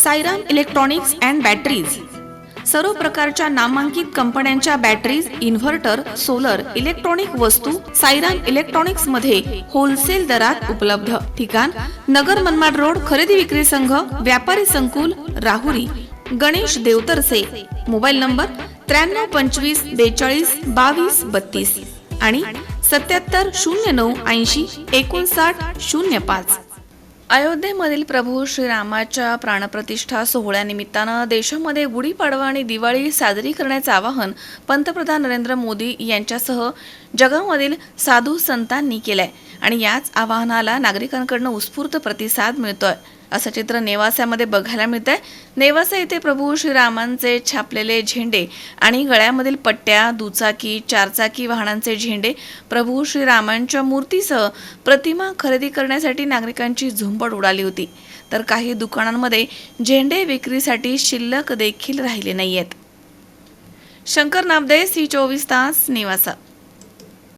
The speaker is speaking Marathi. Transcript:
साईराम इलेक्ट्रॉनिक्स अँड बॅटरीज सर्व प्रकारच्या नामांकित कंपन्यांच्या बॅटरीज, इन्व्हर्टर, सोलर, इलेक्ट्रॉनिक वस्तू साईराम इलेक्ट्रॉनिक्स मध्ये होलसेल दरात उपलब्ध। ठिकाण नगर मनमाड रोड, खरेदी विक्री संघ, व्यापारी संकुल, राहुरी। गणेश देवतरसे। मोबाईल नंबर 93 25 42 22 32 आणि 77 09 80 59 05। अयोध्येमधील प्रभू श्रीरामाच्या प्राणप्रतिष्ठा सोहळ्यानिमित्तानं देशामध्ये गुढीपाडवा आणि दिवाळी साजरी करण्याचं आवाहन पंतप्रधान नरेंद्र मोदी यांच्यासह जगामधील साधू संतांनी केलंय आणि याच आवाहनाला नागरिकांकडून उत्स्फूर्त प्रतिसाद मिळतोय, असं चित्र नेवासामध्ये बघायला मिळतंय। नेवासा येथे प्रभू श्रीरामांचे छापलेले झेंडे आणि गळ्यामधील पट्ट्या, दुचाकी, चारचाकी वाहनांचे झेंडे, प्रभू श्रीरामांच्या मूर्तीसह प्रतिमा खरेदी करण्यासाठी नागरिकांची झुंबड उडाली होती। तर काही दुकानांमध्ये झेंडे विक्रीसाठी शिल्लक देखील राहिले नाहीयेत। शंकर नामदे, सी 24 तास, नेवासा।